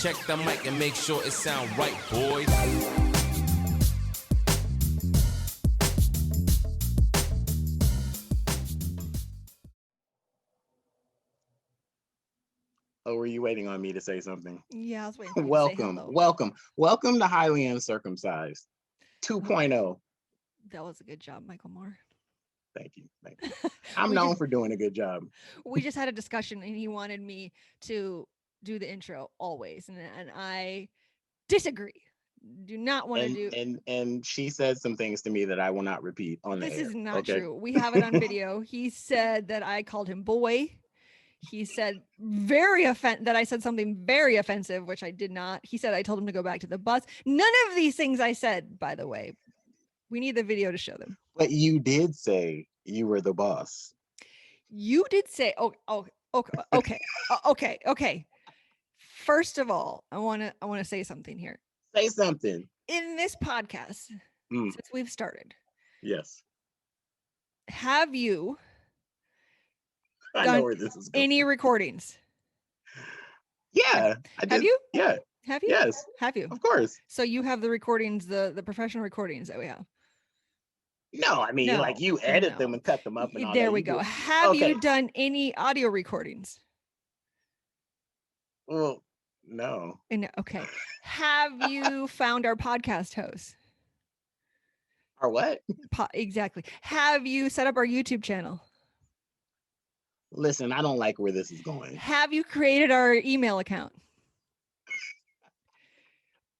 Check the mic and make sure it sound right, boys. Oh, were you waiting on me to say something? Yeah, I was waiting for you to say Welcome to Highly Uncircumcised 2.0. That was a good job, Michael Moore. Thank you. I'm known for doing a good job. We just had a discussion and he wanted me to do the intro always. And I disagree. Do not want to do. And she said some things to me that I will not repeat on the This air. is not true. We have it on video. He said that I called him boy. He said that I said something very offensive, which I did not. He said I told him to go back to the bus. None of these things I said, by the way. We need the video to show them. But you did say you were the boss. You did say, okay. First of all, I want to say something here. Say something. In this podcast, since we've started. Yes. Have you I know where this is going. Any recordings? Yeah, I did. Have you? Yeah. Have you? Yes. Have you? Of course. So you have the recordings, the professional recordings that we have. No, I mean, like you edit them and cut them up and all that. There we go. Have you done any audio recordings? Well, no. Okay. Have you found our podcast host? Our what? Exactly. Have you set up our YouTube channel? Listen, I don't like where this is going. Have you created our email account?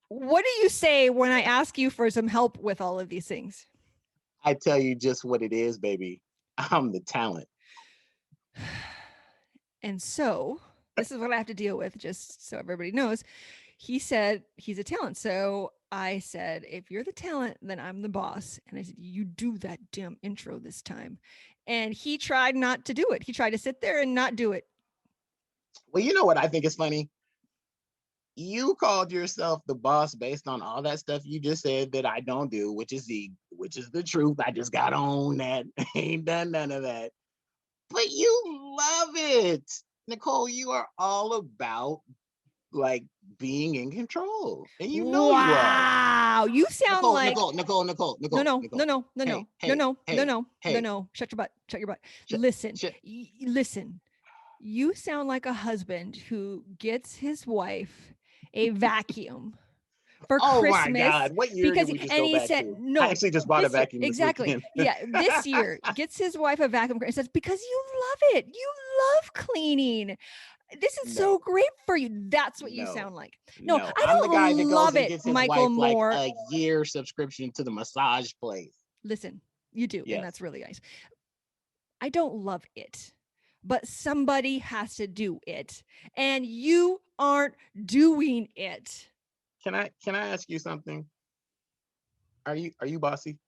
What do you say when I ask you for some help with all of these things? I tell you just what it is, baby. I'm the talent. And so this is what I have to deal with, just so everybody knows. He said he's a talent. So I said, if you're the talent, then I'm the boss. And I said, you do that damn intro this time. And he tried not to do it. He tried to sit there and not do it. Well, you know what I think is funny? You called yourself the boss based on all that stuff you just said that I don't do, which is the truth. I just got on that. Ain't done none of that. But you love it. Nicole, you are all about like being in control. And you know you are. Wow. You sound Nicole, like Nicole. No. Shut your butt. Listen. You sound like a husband who gets his wife a vacuum for Christmas. Oh my God! What year did we just go back to? No, I actually just bought a vacuum. Exactly. Yeah, this year gets his wife a vacuum and says, because you love it. You love cleaning. This is so great for you. That's what you sound like. No, I don't love it, Michael Moore. Like a year subscription to the massage place. Listen, you do, and that's really nice. I don't love it. But somebody has to do it, and you aren't doing it. Can I ask you something? Are you bossy?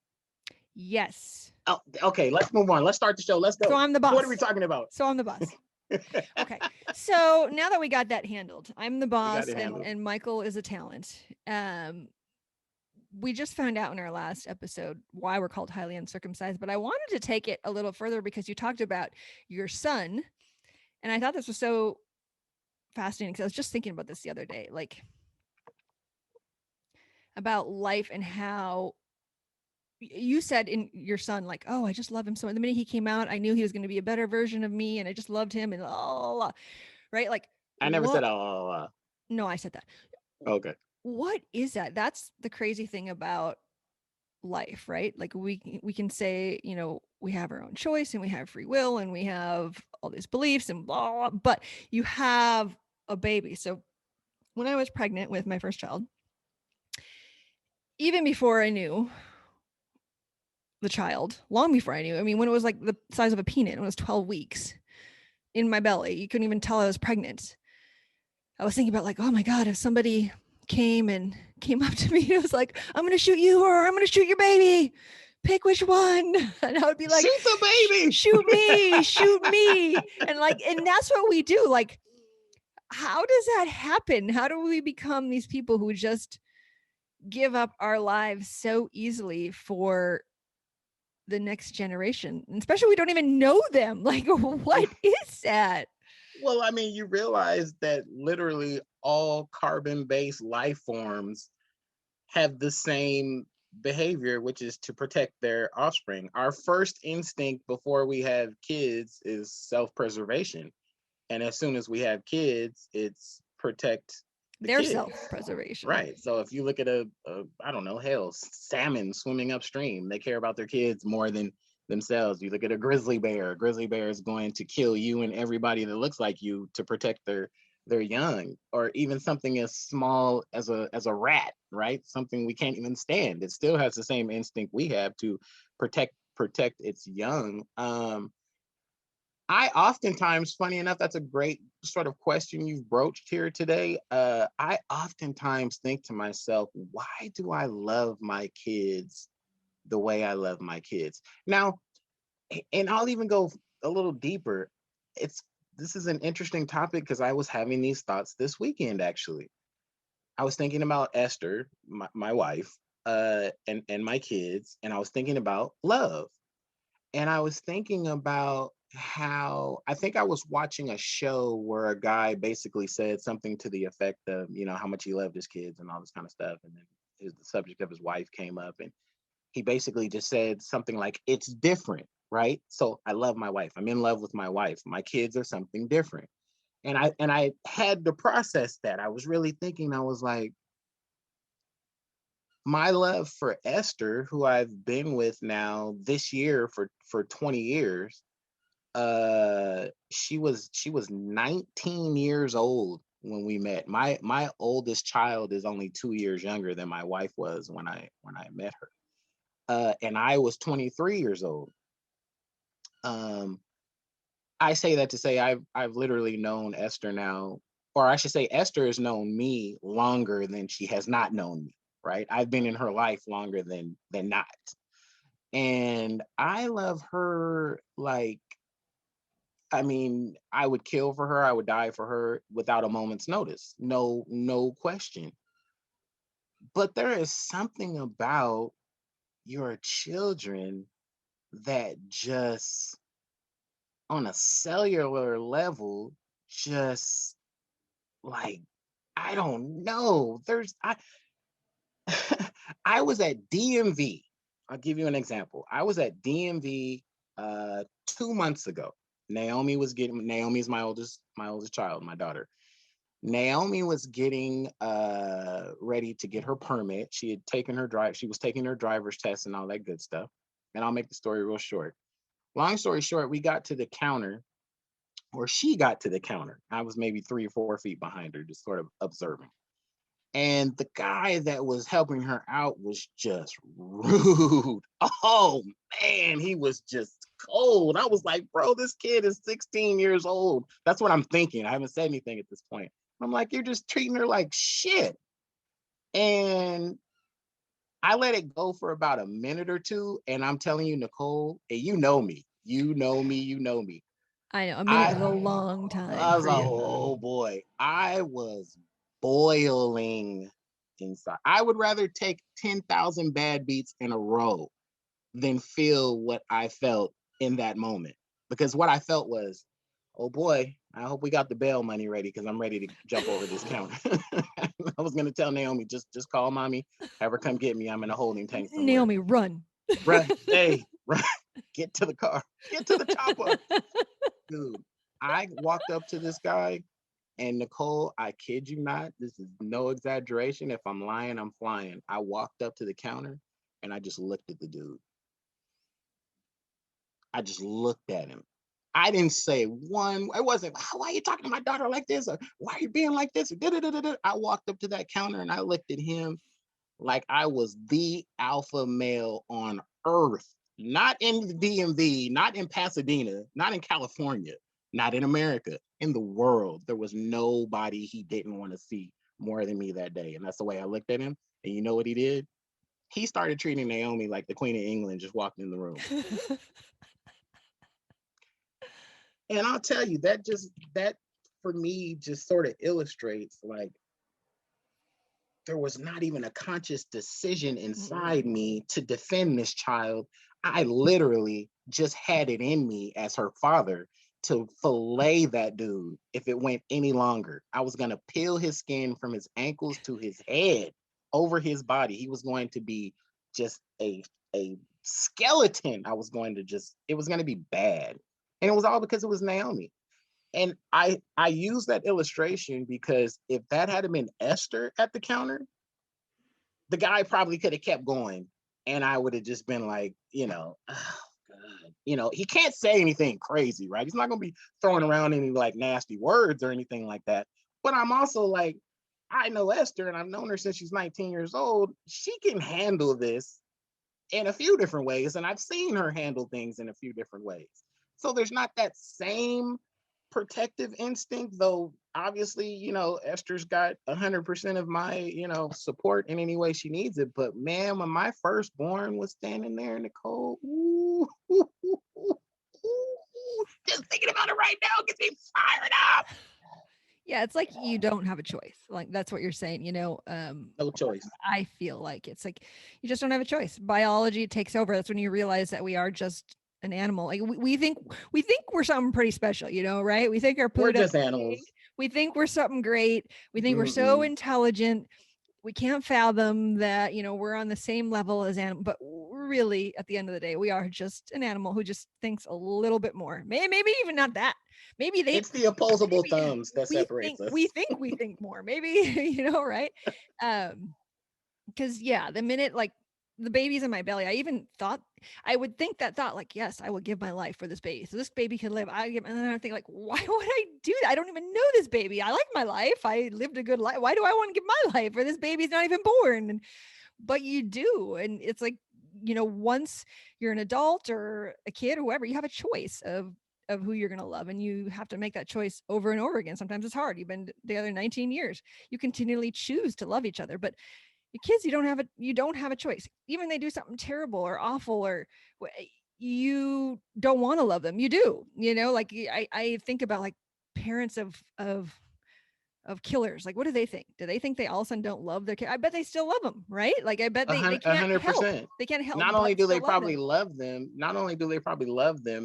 Yes. Oh, okay. Let's move on. Let's start the show. Let's go. So I'm the boss. What are we talking about? So I'm the boss. Okay. So now that we got that handled, I'm the boss, and Michael is a talent. We just found out in our last episode why we're called highly uncircumcised, but I wanted to take it a little further because you talked about your son. And I thought this was so fascinating because I was just thinking about this the other day, like about life and how you said in your son, like, oh, I just love him so much. The minute he came out, I knew he was going to be a better version of me. And I just loved him and right? Like, I never said No, I said that. Okay. What is that? That's the crazy thing about life, right? Like we can say, we have our own choice and we have free will and we have all these beliefs and blah, blah, blah, but you have a baby. So when I was pregnant with my first child, even before I knew the child, long before I knew, when it was like the size of a peanut, when it was 12 weeks in my belly, you couldn't even tell I was pregnant. I was thinking about like, oh my God, if somebody came up to me and it was like, I'm going to shoot you or I'm going to shoot your baby. Pick which one. And I would be like, shoot the baby. Shoot me. And that's what we do. Like, how does that happen? How do we become these people who just give up our lives so easily for the next generation? And especially we don't even know them. Like, what is that? Well, you realize that literally all carbon-based life forms have the same behavior, which is to protect their offspring. Our first instinct before we have kids is self-preservation. And as soon as we have kids, it's protect the Their kids. self-preservation. Right. So if you look at a I don't know, hell, salmon swimming upstream, they care about their kids more than themselves. You look at a grizzly bear. A grizzly bear is going to kill you and everybody that looks like you to protect their young. Or even something as small as a rat, right? Something we can't even stand. It still has the same instinct we have to protect its young. I oftentimes, funny enough, that's a great sort of question you've broached here today. I oftentimes think to myself, why do I love my kids the way I love my kids? Now, and I'll even go a little deeper. It's This is an interesting topic because I was having these thoughts this weekend, actually. I was thinking about Esther, my wife, and my kids, and I was thinking about love. And I was thinking about how I think I was watching a show where a guy basically said something to the effect of, how much he loved his kids and all this kind of stuff. And then the subject of his wife came up, and he basically just said something like, it's different, right? So I love my wife. I'm in love with my wife. My kids are something different. And I had to process that. I was really thinking, I was like, my love for Esther, who I've been with now this year for 20 years, she was 19 years old when we met. My oldest child is only 2 years younger than my wife was when I met her. And I was 23 years old. Um, I say that to say I've literally known Esther now, or I should say Esther has known me longer than she has not known me, right? I've been in her life longer than not. And I love her like, I mean, I would kill for her, I would die for her without a moment's notice. No question. But there is something about your children that just on a cellular level, just like, I don't know. I was at DMV. I'll give you an example. I was at DMV 2 months ago. Naomi's my oldest child, my daughter. Naomi was getting ready to get her permit. She was taking her driver's test and all that good stuff. And I'll make the story real short. Long story short, we got to the counter, or she got to the counter. I was maybe 3 or 4 feet behind her, just sort of observing. And the guy that was helping her out was just rude. Oh man, he was just cold. I was like, bro, this kid is 16 years old. That's what I'm thinking. I haven't said anything at this point. I'm like, you're just treating her like shit. And I let it go for about a minute or two. And I'm telling you, Nicole, and you know me. You know me, you know me. I know a minute I is a long time I was for like, you. oh boy, I was boiling inside. I would rather take 10,000 bad beats in a row than feel what I felt in that moment. Because what I felt was, oh boy, I hope we got the bail money ready because I'm ready to jump over this counter. I was gonna tell Naomi, just call mommy, have her come get me. I'm in a holding tank somewhere. Naomi, run. Run, hey, run, get to the car, get to the chopper. Dude, I walked up to this guy, and Nicole, I kid you not, this is no exaggeration. If I'm lying, I'm flying. I walked up to the counter and I just looked at the dude. I just looked at him. I didn't say one. It wasn't, why are you talking to my daughter like this? Or why are you being like this? Or, da-da-da-da-da. I walked up to that counter and I looked at him like I was the alpha male on earth, not in the DMV, not in Pasadena, not in California, not in America, in the world. There was nobody he didn't want to see more than me that day. And that's the way I looked at him. And you know what he did? He started treating Naomi like the Queen of England just walked in the room. And I'll tell you, that for me just sort of illustrates like there was not even a conscious decision inside me to defend this child. I literally just had it in me as her father to fillet that dude if it went any longer. I was going to peel his skin from his ankles to his head over his body. He was going to be just a skeleton. It was going to be bad. And it was all because it was Naomi. And I use that illustration because if that had been Esther at the counter, the guy probably could have kept going. And I would have just been like, oh God, he can't say anything crazy, right? He's not going to be throwing around any like nasty words or anything like that. But I'm also like, I know Esther and I've known her since she's 19 years old. She can handle this in a few different ways. And I've seen her handle things in a few different ways. So there's not that same protective instinct, though obviously, Esther's got 100% of my, support in any way she needs it. But man, when my firstborn was standing there in the cold, ooh, ooh, ooh, ooh, ooh, just thinking about it right now gets me fired up. Yeah, it's like you don't have a choice. Like that's what you're saying, No choice. I feel like it's like you just don't have a choice. Biology takes over. That's when you realize that we are just an animal. Like we think we're something pretty special, right? We think We're Pluto. just animals. We think we're something great. We think we're so intelligent. We can't fathom that, we're on the same level as animal, but really at the end of the day, we are just an animal who just thinks a little bit more. Maybe even not that. Maybe it's the opposable thumbs that separates us. We think more. Maybe, right? Because the minute like the baby's in my belly, I would think that thought like, yes, I would give my life for this baby. So this baby can live. And then I think like, why would I do that? I don't even know this baby. I like my life. I lived a good life. Why do I want to give my life for this baby's not even born? But you do. And it's like, once you're an adult or a kid or whoever, you have a choice of who you're going to love. And you have to make that choice over and over again. Sometimes it's hard. You've been together 19 years. You continually choose to love each other. But your kids, you don't have a choice. Even they do something terrible or awful or you don't want to love them. You do, like I think about like parents of killers. Like, what do they think? Do they think they all of a sudden don't love their kid? I bet they still love them, right? Like, I bet they can't 100%. Help. They can't help. Not only do they probably love them,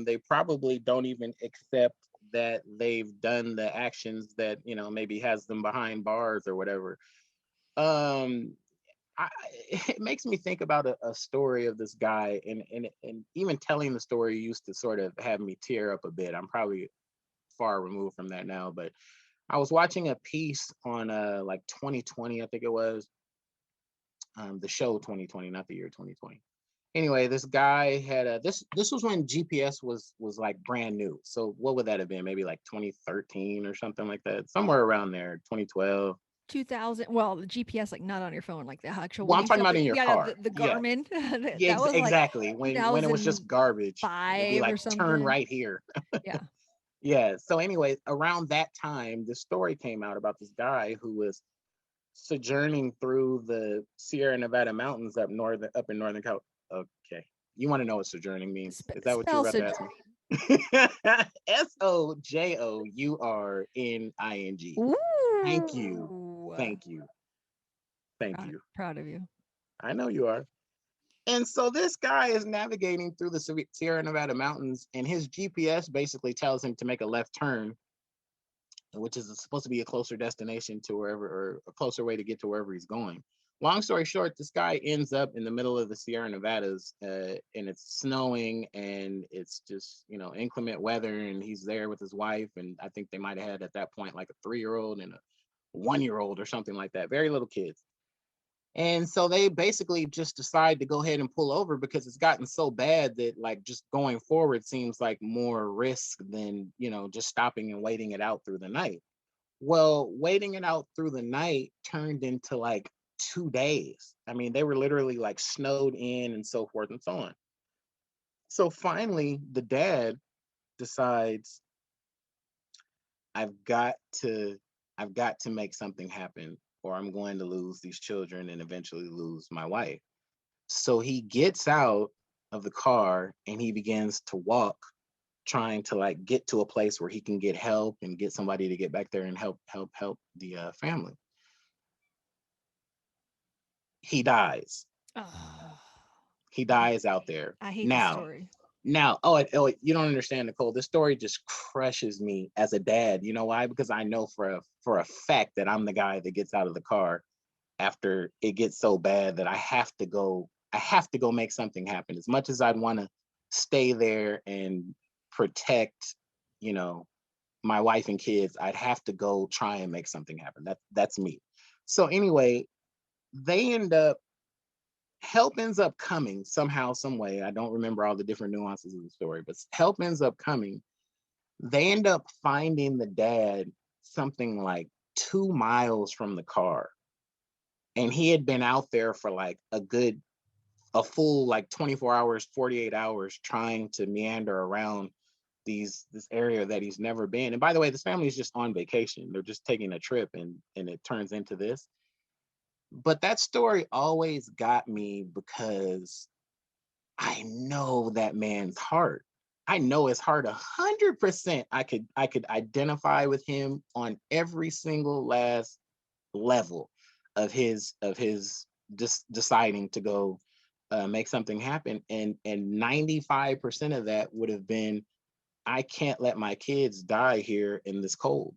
they probably don't even accept that they've done the actions that, maybe has them behind bars or whatever. It makes me think about a story of this guy, and even telling the story used to sort of have me tear up a bit. I'm probably far removed from that now, but I was watching a piece on like 2020, I think it was, the show 2020, not the year 2020. Anyway, this guy had this was when GPS was like brand new. So what would that have been? Maybe like 2013 or something like that, somewhere around there, 2012. 2000. Well, the GPS, like not on your phone, like the actual. Well, I'm talking about in your car. The Garmin. Yeah, that was exactly like when it was just garbage. It'd be like, turn right here. Yeah. Yeah. So anyway, around that time, this story came out about this guy who was sojourning through the Sierra Nevada mountains up in Northern California. Okay. You want to know what sojourning means? Is that what you're about to ask me? SOJOURNING. Ooh. Thank you. Thank you. Thank you. Proud of you. I know you are. And so this guy is navigating through the Sierra Nevada mountains, and his GPS basically tells him to make a left turn, which is supposed to be a closer destination to wherever, or a closer way to get to wherever he's going. Long story short, this guy ends up in the middle of the Sierra Nevadas, and it's snowing, and it's just, inclement weather, and he's there with his wife, and I think they might have had at that point like a 3-year-old and a 1-year-old or something like that, very little kids. And so they basically just decide to go ahead and pull over because it's gotten so bad that like just going forward seems like more risk than, just stopping and waiting it out through the night. Well, waiting it out through the night turned into like 2 days. I mean, they were literally like snowed in and so forth and so on. So finally, the dad decides, I've got to make something happen, or I'm going to lose these children and eventually lose my wife. So he gets out of the car and he begins to walk, trying to like get to a place where he can get help and get somebody to get back there and help the family. He dies. Oh. He dies out there. I hate now, the story. Now, you don't understand, Nicole. This story just crushes me as a dad. You know why? Because I know for a fact that I'm the guy that gets out of the car after it gets so bad that I have to go. I have to go make something happen. As much as I'd want to stay there and protect, you know, my wife and kids, I'd have to go try and make something happen. That's me. So anyway, they end up help ends up coming somehow, some way. I don't remember all the different nuances of the story, but help ends up coming. They end up finding the dad something like 2 miles from the car. And he had been out there for like a full like 24 hours, 48 hours trying to meander around this area that he's never been. And by the way, this family is just on vacation. They're just taking a trip and it turns into this. But that story always got me because I know that man's heart. I know his heart 100%. I could identify with him on every single last level of his just deciding to go make something happen. And 95% of that would have been, I can't let my kids die here in this cold.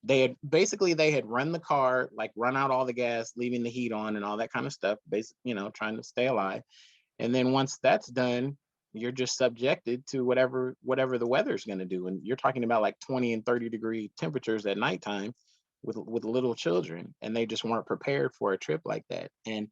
They had run the car, like run out all the gas, leaving the heat on and all that kind of stuff, basically, trying to stay alive. And then once that's done, you're just subjected to whatever the weather's going to do. And you're talking about like 20 and 30-degree temperatures at nighttime with little children, and they just weren't prepared for a trip like that. And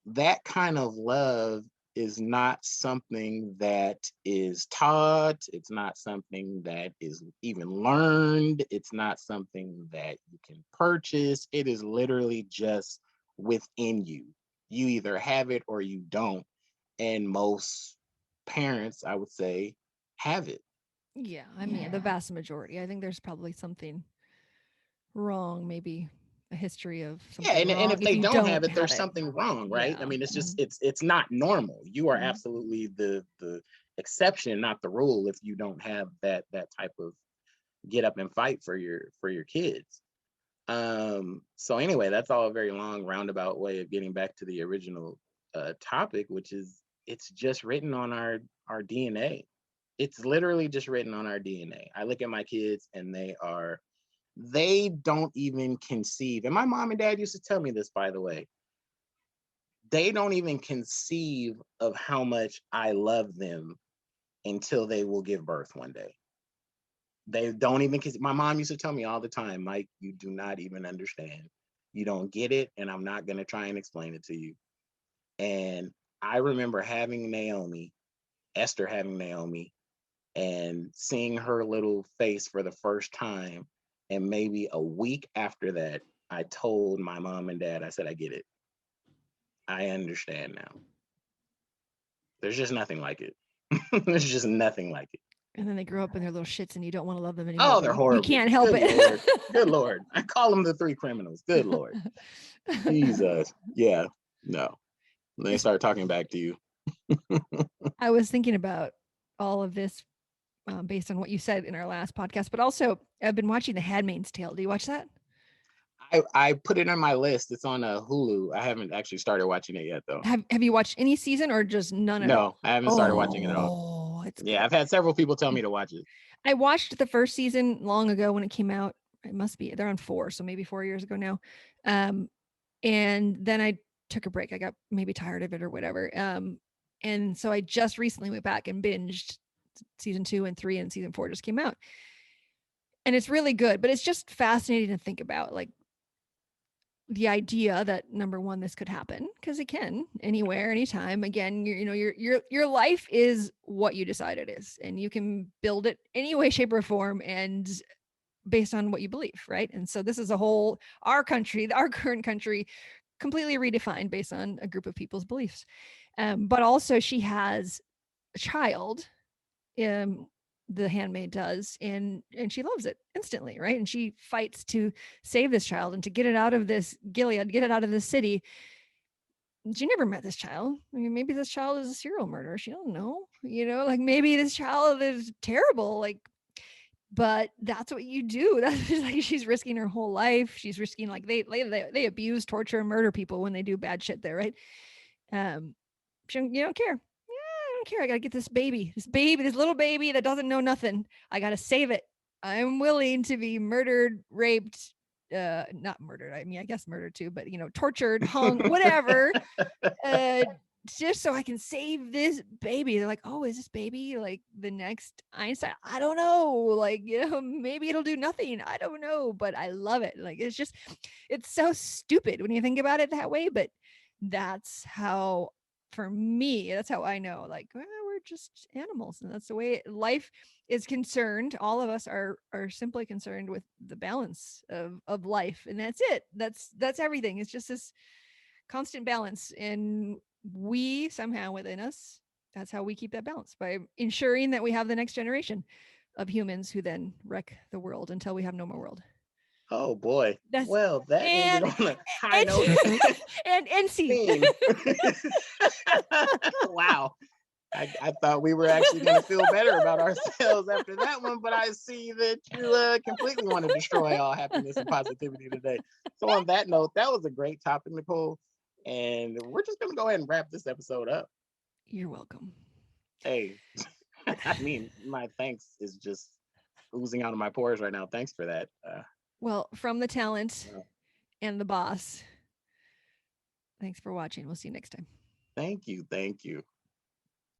that kind of love is not something that is taught. It's not something that is even learned. It's not something that you can purchase. It is literally just within you. You either have it or you don't. And most parents, I would say, have it. Yeah, I mean, the vast majority. I think there's probably something wrong, maybe a history of Yeah, something and wrong if if they you don't have don't it, have there's it. something wrong, right? I Yeah. mean, it's not normal. You are Mhm. absolutely the exception, not the rule, if you don't have that type of get up and fight for your kids. So anyway, that's all a very long roundabout way of getting back to the original topic, which is it's just written on our DNA. It's literally just written on our DNA. I look at my kids and they don't even conceive. And my mom and dad used to tell me this, by the way. They don't even conceive of how much I love them until they will give birth one day. They don't even, because my mom used to tell me all the time, Mike, you do not even understand. You don't get it, and I'm not going to try and explain it to you. And I remember having Esther having Naomi, and seeing her little face for the first time. And maybe a week after that, I told my mom and dad, I said, I get it. I understand now. There's just nothing like it. There's just nothing like it. And then they grow up in their little shits and you don't want to love them anymore. Oh, but they're you horrible. can't help Good it. Lord. Good Lord. I call them the three criminals. Good Lord. Jesus. Yeah. No. They start talking back to you. I was thinking about all of this based on what you said in our last podcast, but also I've been watching The Handmaid's Tale. Do you watch that? I put it on my list. It's on Hulu. I haven't actually started watching it yet, though. Have you watched any season or just none at all? No, I haven't started watching it at all. Oh, it's Yeah, good. I've had several people tell me to watch it. I watched the first season long ago when it came out. It must be they're on 4, so maybe 4 years ago now. And then I took a break. I got maybe tired of it or whatever. And so I just recently went back and binged season 2 and 3, and season 4 just came out. And it's really good, but it's just fascinating to think about, like the idea that number one, this could happen because it can anywhere, anytime. Again, your life is what you decide it is, and you can build it any way, shape, or form, and based on what you believe, right? And so this is our country, our current country, completely redefined based on a group of people's beliefs. But also, she has a child. The handmaid does, and she loves it instantly, right? And she fights to save this child and to get it out of this Gilead, get it out of this city. She never met this child. I mean, maybe this child is a serial murderer. She don't know, like maybe this child is terrible, like, but that's what you do. That's like she's risking her whole life. She's risking, like, they abuse, torture, and murder people when they do bad shit there, right? She don't care. don't care. I gotta get this this little baby that doesn't know nothing. I gotta save it. I'm willing to be murdered, raped, not murdered. I mean, I guess murdered too, but tortured, hung, whatever, just so I can save this baby. They're like, oh, is this baby like the next Einstein? I don't know. Like, maybe it'll do nothing. I don't know, but I love it. Like, it's so stupid when you think about it that way, but that's how, for me, that's how I know, like, well, we're just animals, and that's the way life is concerned. All of us are simply concerned with the balance of life, and that's it. That's everything. It's just this constant balance, and we somehow within us, that's how we keep that balance, by ensuring that we have the next generation of humans who then wreck the world until we have no more world. Oh boy. That's Well, that ended and on a high note. and scene. Scene. Wow. I thought we were actually going to feel better about ourselves after that one, but I see that you completely want to destroy all happiness and positivity today. So on that note, that was a great topic, Nicole. And we're just going to go ahead and wrap this episode up. You're welcome. Hey, I mean, my thanks is just oozing out of my pores right now. Thanks for that. Well, from the talent and the boss, thanks for watching. We'll see you next time. Thank you. Thank you.